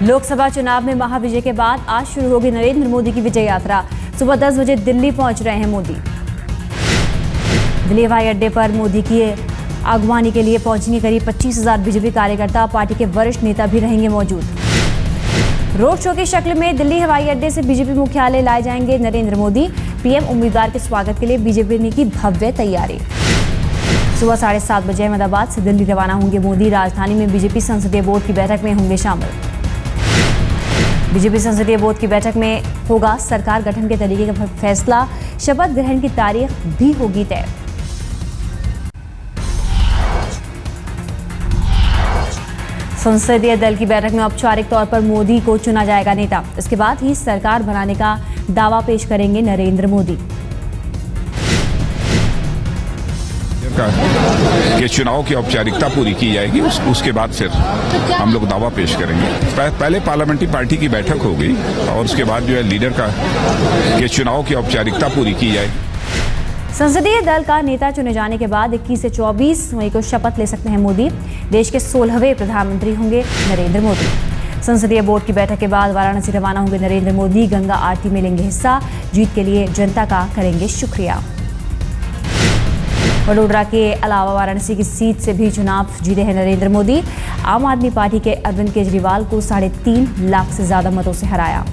लोकसभा चुनाव में महाविजय के बाद आज शुरू होगी नरेंद्र मोदी की विजय यात्रा। सुबह 10 बजे दिल्ली पहुंच रहे हैं मोदी। दिल्ली हवाई अड्डे पर मोदी की अगवानी के लिए पहुंचेंगे करीब 25,000 बीजेपी कार्यकर्ता। पार्टी के वरिष्ठ नेता भी रहेंगे मौजूद। रोड शो की शक्ल में दिल्ली हवाई अड्डे से बीजेपी मुख्यालय लाए जाएंगे नरेंद्र मोदी। पीएम उम्मीदवार के स्वागत के लिए बीजेपी ने की भव्य तैयारी। सुबह 7:30 बजे अहमदाबाद से दिल्ली रवाना होंगे मोदी। राजधानी में बीजेपी संसदीय बोर्ड की बैठक में होंगे शामिल। बीजेपी संसदीय बोर्ड की बैठक में होगा सरकार गठन के तरीके का फैसला। शपथ ग्रहण की तारीख भी होगी तय। संसदीय दल की बैठक में औपचारिक तौर पर मोदी को चुना जाएगा नेता। इसके बाद ही सरकार बनाने का दावा पेश करेंगे नरेंद्र मोदी। के चुनाव की औपचारिकता पूरी की जाएगी, उसके बाद फिर हम लोग दावा पेश करेंगे। पहले पार्लियामेंट्री पार्टी की बैठक होगी और उसके बाद जो है लीडर के चुनाव की औपचारिकता पूरी की जाएगी। संसदीय दल का नेता चुने जाने के बाद 21 से 24 मई को शपथ ले सकते हैं मोदी। देश के 16वें प्रधानमंत्री होंगे नरेंद्र मोदी। संसदीय बोर्ड की बैठक के बाद वाराणसी रवाना होंगे नरेंद्र मोदी। गंगा आरती में लेंगे हिस्सा। जीत के लिए जनता का करेंगे शुक्रिया। वडोदरा के अलावा वाराणसी की सीट से भी चुनाव जीते हैं नरेंद्र मोदी। आम आदमी पार्टी के अरविंद केजरीवाल को 3.5 लाख से ज्यादा मतों से हराया।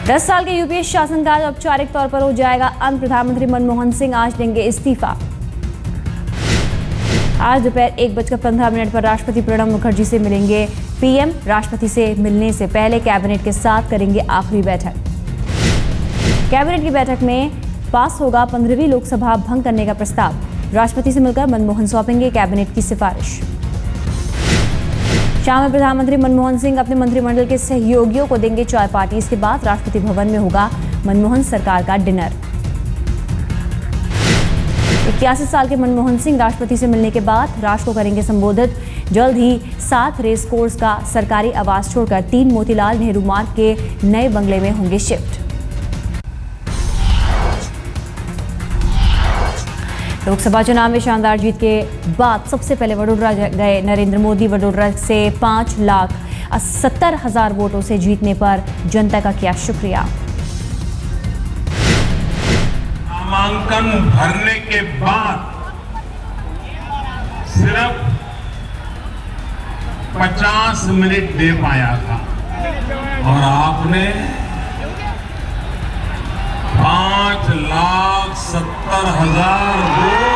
दस साल के यूपीए शासनकाल औपचारिक तौर पर हो जाएगा अंत। प्रधानमंत्री मनमोहन सिंह आज देंगे इस्तीफा। आज दोपहर 1:15 पर राष्ट्रपति प्रणब मुखर्जी से मिलेंगे पीएम। राष्ट्रपति से मिलने से पहले कैबिनेट के साथ करेंगे आखिरी बैठक। कैबिनेट की बैठक में पास होगा 15वीं लोकसभा भंग करने का प्रस्ताव। राष्ट्रपति से मिलकर मनमोहन सौंपेंगे कैबिनेट की सिफारिश। शाम में प्रधानमंत्री मनमोहन सिंह अपने मंत्रिमंडल के सहयोगियों को देंगे चाय पार्टी। इसके बाद राष्ट्रपति भवन में होगा मनमोहन सरकार का डिनर। 81 साल के मनमोहन सिंह राष्ट्रपति से मिलने के बाद राष्ट्र को करेंगे संबोधित। जल्द ही 7 रेस कोर्स का सरकारी आवास छोड़कर 3 मोतीलाल नेहरू मार्ग के नए बंगले में होंगे शिफ्ट। लोकसभा चुनाव में शानदार जीत के बाद सबसे पहले वडोदरा गए नरेंद्र मोदी। वडोदरा से 5,70,000 वोटों से जीतने पर जनता का किया शुक्रिया। नामांकन भरने के बाद सिर्फ 50 मिनट दे पाया था और आपने 5,70,000 वोट।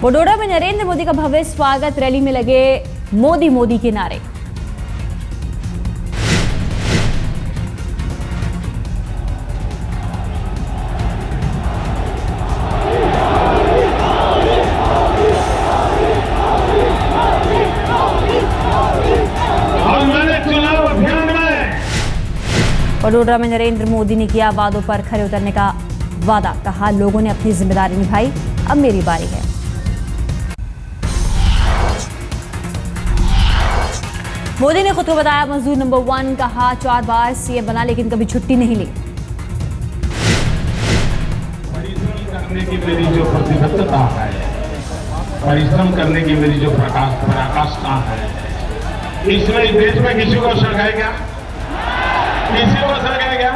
वडोदरा में नरेंद्र मोदी का भव्य स्वागत। रैली में लगे मोदी मोदी के नारे। वडोदरा में नरेंद्र मोदी ने किया वादों पर खरे उतरने का वादा। कहा लोगों ने अपनी जिम्मेदारी निभाई, अब मेरी बारी है। मोदी ने खुद को बताया मजदूर नंबर 1। कहा 4 बार सीएम बना लेकिन कभी छुट्टी नहीं ली। परिश्रम करने की मेरी जो प्रतिबद्धता है, परिश्रम करने की मेरी जो पराकाष्ठा है, इसमें इस देश में किसी को सड़काया गया? किसी को सड़काया गया?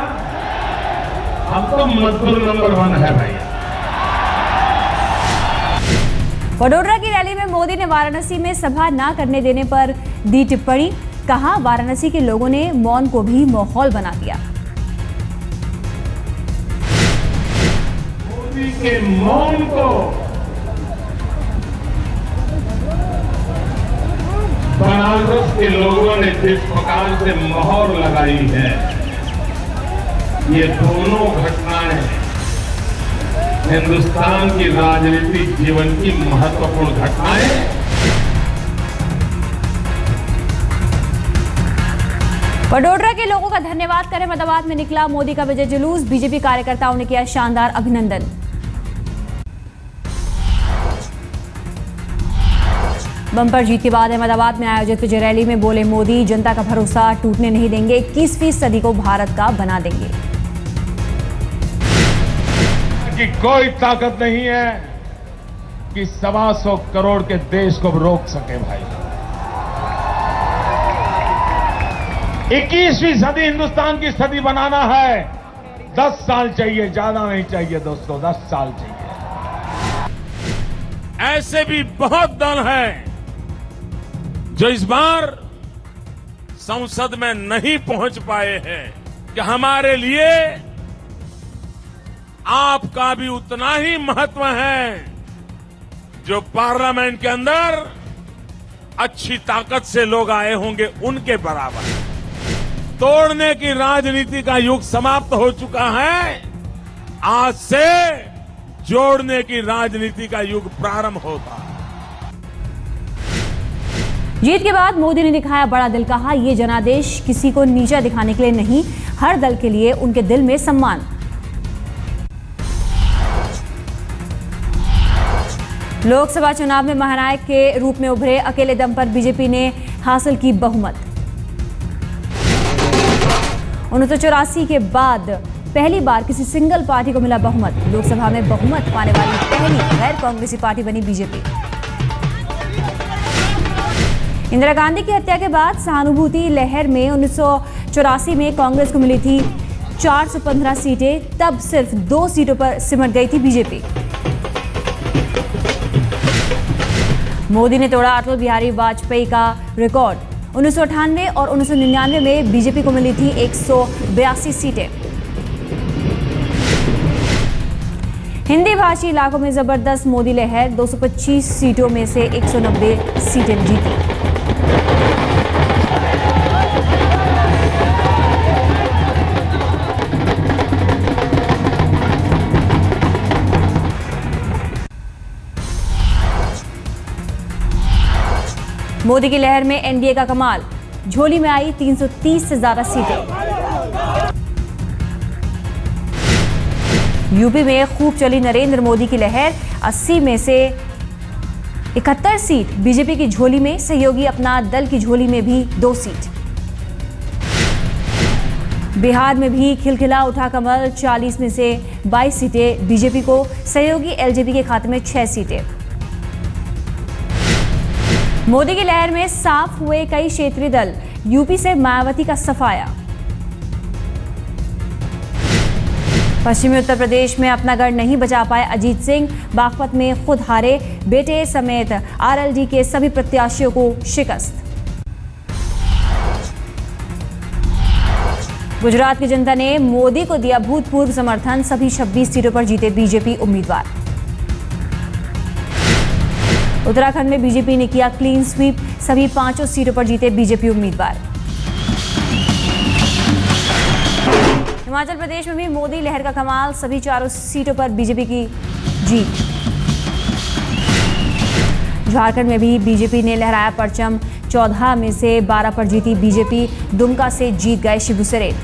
हम तो मजदूर नंबर 1 है भैया। वडोदरा की रैली में मोदी ने वाराणसी में सभा न करने देने पर दी टिप्पणी। कहा वाराणसी के लोगों ने मौन को भी माहौल बना दिया। मोदी के मौन को बनारस के लोगों ने जिस प्रकार से मोहर लगाई है, ये दोनों घटनाएं हिंदुस्तान की राजनीतिक जीवन की महत्वपूर्ण घटनाएं। वडोदरा के लोगों का धन्यवाद कर अहमदाबाद में निकला मोदी का विजय जुलूस। बीजेपी कार्यकर्ताओं ने किया शानदार अभिनंदन। बम्पर जीत के बाद अहमदाबाद में आयोजित विजय रैली में बोले मोदी, जनता का भरोसा टूटने नहीं देंगे, 21वीं सदी को भारत का बना देंगे। की कोई ताकत नहीं है कि 125 करोड़ के देश को रोक सके भाई। 21वीं सदी हिंदुस्तान की सदी बनाना है, 10 साल चाहिए, ज्यादा नहीं चाहिए दोस्तों, 10 साल चाहिए। ऐसे भी बहुत दल हैं जो इस बार संसद में नहीं पहुंच पाए हैं कि हमारे लिए आपका भी उतना ही महत्व है जो पार्लियामेंट के अंदर अच्छी ताकत से लोग आए होंगे उनके बराबर। तोड़ने की राजनीति का युग समाप्त हो चुका है, आज से जोड़ने की राजनीति का युग प्रारंभ होता है। जीत के बाद मोदी ने दिखाया बड़ा दिल, कहा ये जनादेश किसी को नीचा दिखाने के लिए नहीं, हर दल के लिए उनके दिल में सम्मान। लोकसभा चुनाव में महानायक के रूप में उभरे, अकेले दम पर बीजेपी ने हासिल की बहुमत। 1984 के बाद पहली बार किसी सिंगल पार्टी को मिला बहुमत। लोकसभा में बहुमत पाने वाली पहली गैर कांग्रेसी पार्टी बनी बीजेपी। इंदिरा गांधी की हत्या के बाद सहानुभूति लहर में 1984 में कांग्रेस को मिली थी 415 सीटें, तब सिर्फ 2 सीटों पर सिमट गई थी बीजेपी। मोदी ने तोड़ा अटल बिहारी वाजपेयी का रिकॉर्ड। 1998 और 1999 में बीजेपी को मिली थी 182 सीटें। हिंदी भाषी इलाकों में जबरदस्त मोदी लहर, 225 सीटों में से 190 सीटें जीती। मोदी की लहर में एनडीए का कमाल, झोली में आई 330 से ज्यादा सीटें। यूपी में खूब चली नरेंद्र मोदी की लहर, 80 में से 71 सीट बीजेपी की झोली में, सहयोगी अपना दल की झोली में भी 2 सीट। बिहार में भी खिलखिला उठा कमल, 40 में से 22 सीटें बीजेपी को, सहयोगी एलजेपी के खाते में 6 सीटें। मोदी की लहर में साफ हुए कई क्षेत्रीय दल, यूपी से मायावती का सफाया। पश्चिमी उत्तर प्रदेश में अपना गढ़ नहीं बचा पाए अजीत सिंह, बागपत में खुद हारे, बेटे समेत आरएलडी के सभी प्रत्याशियों को शिकस्त। गुजरात की जनता ने मोदी को दिया भूतपूर्व समर्थन, सभी 26 सीटों पर जीते बीजेपी उम्मीदवार। उत्तराखंड में बीजेपी ने किया क्लीन स्वीप, सभी 5 सीटों पर जीते बीजेपी उम्मीदवार। हिमाचल प्रदेश में भी मोदी लहर का कमाल, सभी 4 सीटों पर बीजेपी की जीत। झारखंड में भी बीजेपी ने लहराया परचम, 14 में से 12 पर जीती बीजेपी, दुमका से जीत गए शिबू सोरेन।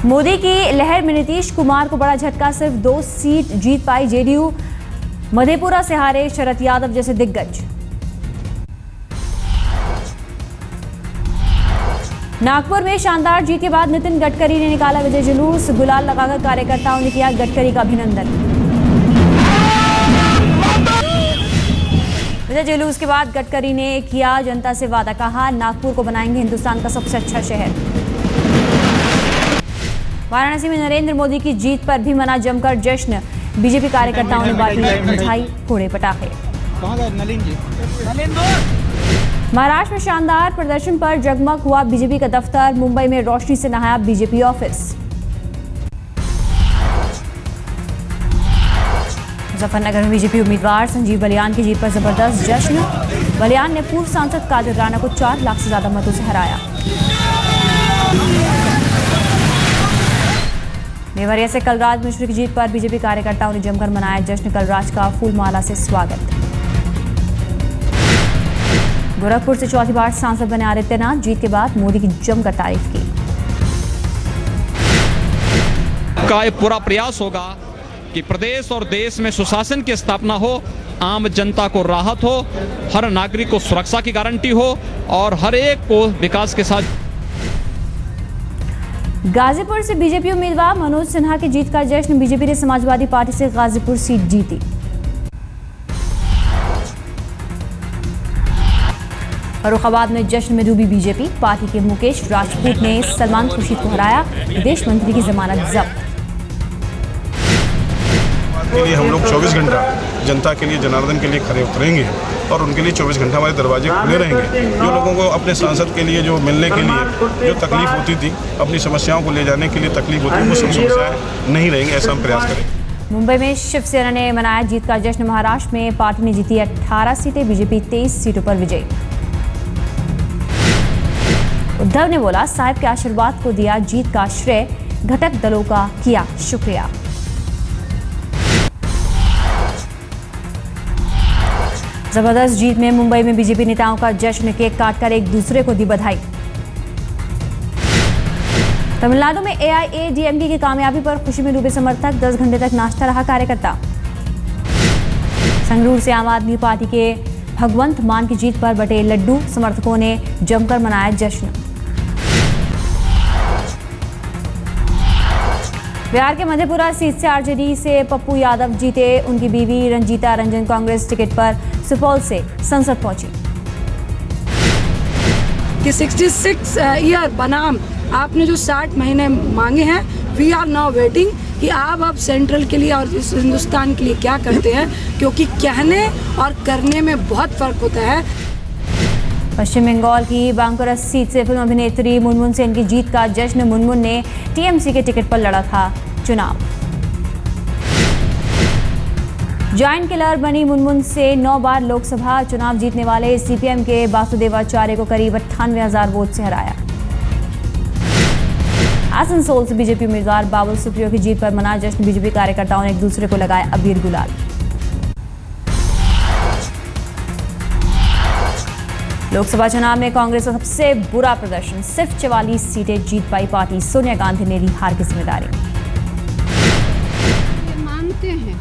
मोदी की लहर में नीतीश कुमार को बड़ा झटका, सिर्फ 2 सीट जीत पाई जेडीयू, मधेपुरा से हारे शरद यादव जैसे दिग्गज। नागपुर में शानदार जीत के बाद नितिन गडकरी ने निकाला विजय जुलूस, गुलाल लगाकर कार्यकर्ताओं ने किया गडकरी का अभिनंदन। विजय जुलूस के बाद गडकरी ने किया जनता से वादा, कहा नागपुर को बनाएंगे हिंदुस्तान का सबसे अच्छा शहर। वाराणसी में नरेंद्र मोदी की जीत पर भी मना जमकर जश्न, बीजेपी कार्यकर्ताओं ने बांटी मिठाई, फोड़े पटाखे। महाराष्ट्र में शानदार प्रदर्शन पर जगमग हुआ बीजेपी का दफ्तर, मुंबई में रोशनी से नहाया बीजेपी ऑफिस। मुजफ्फरनगर में बीजेपी उम्मीदवार संजीव बलियान की जीत पर जबरदस्त जश्न, बलियान ने पूर्व सांसद कादिर राणा को 4 लाख से ज्यादा मतों से हराया। देवरिया से कलराज मिश्र की जीत पर बीजेपी कार्यकर्ताओं ने जमकर मनाया जश्न, कलराज का फूलमाला से स्वागत। गोरखपुर से चौथी बार सांसद बने आदित्यनाथ, जीत के बाद मोदी की जमकर तारीफ की। का एक पूरा प्रयास होगा कि प्रदेश और देश में सुशासन की स्थापना हो, आम जनता को राहत हो, हर नागरिक को सुरक्षा की गारंटी हो और हर एक को विकास के साथ। गाजीपुर से बीजेपी उम्मीदवार मनोज सिन्हा की जीत का जश्न। बीजेपी ने समाजवादी पार्टी से गाजीपुर सीट जीती। फर्रुखाबाद में जश्न में डूबी बीजेपी। पार्टी के मुकेश राजपूत ने सलमान खुर्शीद को हराया। विदेश मंत्री की जमानत जब्त। के लिए हम लोग 24 घंटा जनता के लिए, जनार्दन के लिए खड़े उतरेंगे और उनके लिए 24 घंटा हमारे दरवाजे खुले रहेंगे। जो लोगों को अपने सांसद के लिए जो मिलने के लिए जो तकलीफ होती थी, अपनी समस्याओं को ले जाने के लिए तकलीफ होती है, वो सब समस्याएं नहीं रहेंगी, ऐसा हम प्रयास करेंगे। मुंबई में शिवसेना ने मनाया जीत का जश्न। महाराष्ट्र में पार्टी ने जीती 18 सीटें। बीजेपी 23 सीटों पर विजयी। उद्धव ने बोला, साहब के आशीर्वाद को दिया जीत का श्रेय, घटक दलों का किया शुक्रिया। जबरदस्त जीत में मुंबई में बीजेपी नेताओं का जश्न। केक काटकर एक दूसरे को दी बधाई। तमिलनाडु में एआईएडीएमके की कामयाबी पर खुशी में डूबे समर्थक। 10 घंटे तक नाचता रहा कार्यकर्ता। संगरूर से आम आदमी पार्टी के भगवंत मान की जीत पर बटे लड्डू। समर्थकों ने जमकर मनाया जश्न। बिहार के मधेपुरा सीट से आरजेडी से पप्पू यादव जीते। उनकी बीवी रंजीता रंजन कांग्रेस टिकट पर सुपौल से संसद पहुंची। कि 66 ईयर बनाम आपने जो 60 महीने मांगे हैं, वी आर नाउ वेटिंग कि आप अब सेंट्रल के लिए और इस हिंदुस्तान के लिए क्या करते हैं, क्योंकि कहने और करने में बहुत फर्क होता है। पश्चिम बंगाल की बांकुरा सीट से फिल्म अभिनेत्री मुनमुन सेन की जीत का जश्न। मुनमुन ने टीएमसी के टिकट पर लड़ा था चुनाव। जॉइंट किलर बनी मुनमुन से 9 बार लोकसभा चुनाव जीतने वाले सीपीएम के वासुदेवाचार्य को करीब 98,000 वोट से हराया। आसनसोल से बीजेपी उम्मीदवार बाबुल सुप्रियो की जीत पर मना जश्न। बीजेपी कार्यकर्ताओं ने एक दूसरे को लगाया अबीर गुलाल। लोकसभा चुनाव में कांग्रेस का सबसे बुरा प्रदर्शन। सिर्फ 44 सीटें जीत पाई पार्टी। सोनिया गांधी ने ली हार की जिम्मेदारी। मानते हैं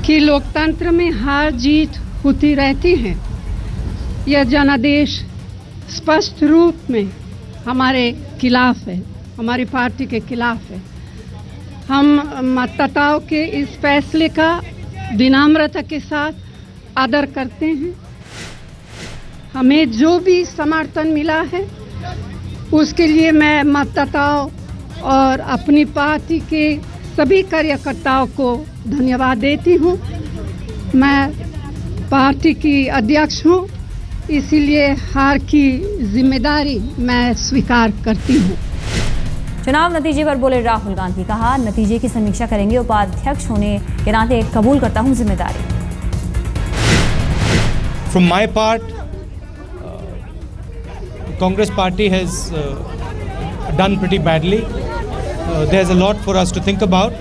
कि लोकतंत्र में हार जीत होती रहती है। यह जनादेश स्पष्ट रूप में हमारे खिलाफ है, हमारी पार्टी के खिलाफ है। हम मतदाताओं के इस फैसले का विनम्रता के साथ आदर करते हैं। हमें जो भी समर्थन मिला है उसके लिए मैं मतदाताओं और अपनी पार्टी के सभी कार्यकर्ताओं को धन्यवाद देती हूं। मैं पार्टी की अध्यक्ष हूं, इसीलिए हार की जिम्मेदारी मैं स्वीकार करती हूं। चुनाव नतीजे पर बोले राहुल गांधी। कहा, नतीजे की समीक्षा करेंगे। उपाध्यक्ष होने के नाते कबूल करता हूं जिम्मेदारी। From my part, Congress party has done pretty badly. There's a lot for us to think about.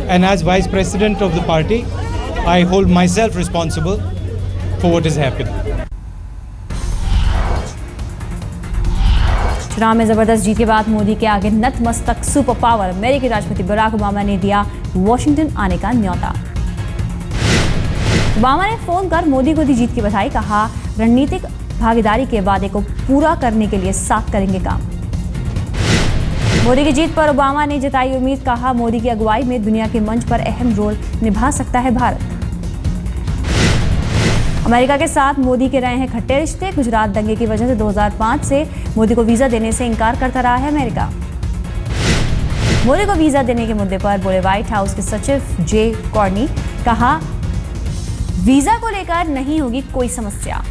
And as Vice President of the party, I hold myself responsible for what is happening. चुनाव में जबरदस्त जीत के बाद मोदी के आगे नतमस्तक super power अमेरिकी राष्ट्रपति बराक ओबामा ने दिया वॉशिंगटन आने का न्योता। ओबामा ने फोन कर मोदी को दी जीत की बधाई। कहा, रणनीतिक भागीदारी के वादे को पूरा करने के लिए साथ करेंगे काम। मोदी की जीत पर ओबामा ने जताई उम्मीद। कहा, मोदी की अगुवाई में दुनिया के मंच पर अहम रोल निभा सकता है भारत। अमेरिका के साथ मोदी के रहे हैं खट्टे रिश्ते। गुजरात दंगे की वजह से 2005 से मोदी को वीजा देने से इनकार करता रहा है अमेरिका। मोदी को वीजा देने के मुद्दे पर बोले व्हाइट हाउस के सचिव जे कॉर्नी। कहा, वीजा को लेकर नहीं होगी कोई समस्या।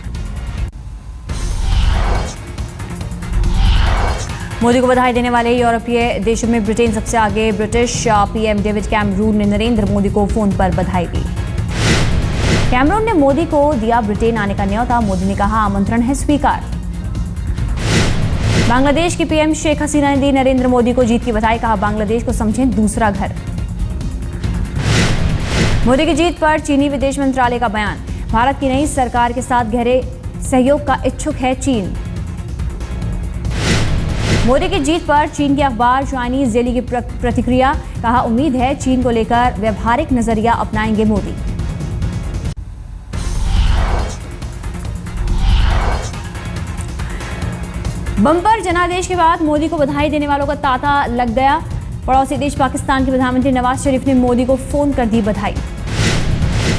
मोदी को बधाई देने वाले यूरोपीय देशों में ब्रिटेन सबसे आगे। ब्रिटिश पीएम डेविड कैमरून ने नरेंद्र मोदी को फोन पर बधाई दी। कैमरून ने मोदी को दिया ब्रिटेन आने का न्योता। मोदी ने कहा, आमंत्रण है स्वीकार। बांग्लादेश की पीएम शेख हसीना ने दी नरेंद्र मोदी को जीत की बधाई। कहा, बांग्लादेश को समझें दूसरा घर। मोदी की जीत पर चीनी विदेश मंत्रालय का बयान। भारत की नई सरकार के साथ गहरे सहयोग का इच्छुक है चीन। मोदी की जीत पर चीन के अखबार चाइनीज डेली की प्रतिक्रिया। कहा, उम्मीद है चीन को लेकर व्यवहारिक नजरिया अपनाएंगे मोदी। बम्पर जनादेश के बाद मोदी को बधाई देने वालों का तांता लग गया। पड़ोसी देश पाकिस्तान के प्रधानमंत्री नवाज शरीफ ने मोदी को फोन कर दी बधाई।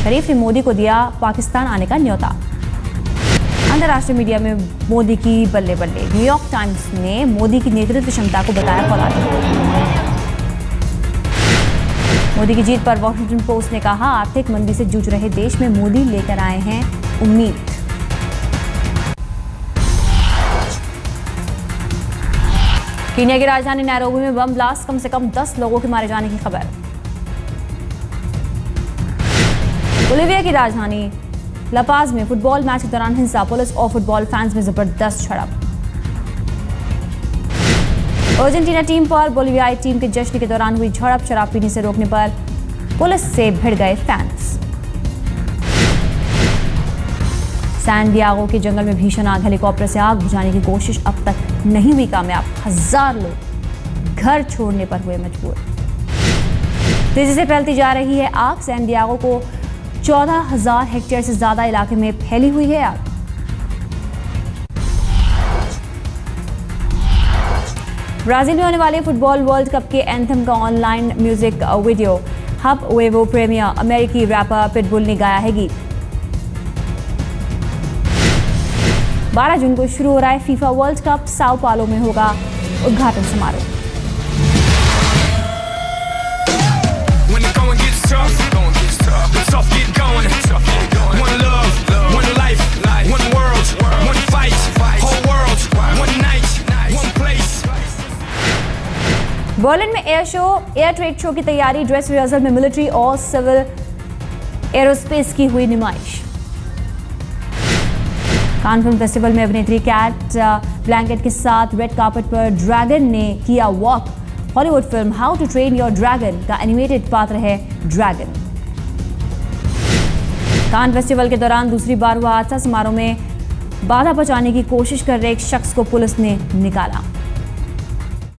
शरीफ ने मोदी को दिया पाकिस्तान आने का न्योता। अंतर्राष्ट्रीय मीडिया में मोदी की बल्ले बल्ले। न्यूयॉर्क टाइम्स ने मोदी की नेतृत्व क्षमता को बताया फौलादी। मोदी की जीत पर वॉशिंगटन पोस्ट ने कहा, आर्थिक मंदी से जूझ रहे देश में मोदी लेकर आए हैं उम्मीद। कीनिया की राजधानी नैरोबी में बम ब्लास्ट, कम से कम 10 लोगों के मारे जाने की खबर। बोलिविया की राजधानी लापाज में फुटबॉल मैच के दौरान हिंसा, पुलिस और फुटबॉल फैंस में जबरदस्त झड़प। अर्जेंटीना टीम पर बोलिवियाई टीम के जश्न के दौरान हुई झड़प, शराब पीने से रोकने पर पुलिस से भिड़ गए फैंस। सैन डियागो के जंगल में भीषण आग, हेलीकॉप्टर से आग बुझाने की कोशिश अब तक नहीं हुई कामयाब। 1000 लोग घर छोड़ने पर हुए मजबूर। तेजी से फैलती जा रही है आग। सैन डियागो को 14,000 हेक्टेयर से ज्यादा इलाके में फैली हुई है आग। ब्राजील में होने वाले फुटबॉल वर्ल्ड कप के एंथम का online music video hub Vevo premiere अमेरिकी रैपर पिटबुल ने गाया है गीत। 12 जून को शुरू हो रहा है फीफा वर्ल्ड कप। साओ पालो में होगा उद्घाटन समारोह। बर्लिन में एयर ट्रेड शो की तैयारी, ड्रेस रिहर्सल में मिलिट्री और सिविल एरोस्पेस की हुई नुमाइश। कान फिल्म फेस्टिवल में अभिनेत्री कैट ब्लैंकेट के साथ रेड कार्पेट पर ड्रैगन ने किया walk. Hollywood film how to train your dragon का एनिमेटेड पात्र है ड्रैगन। कान फेस्टिवल के दौरान दूसरी बार हुआ हादसा, समारोह में बाधा पहुंचाने की कोशिश कर रहे एक शख्स को पुलिस ने निकाला।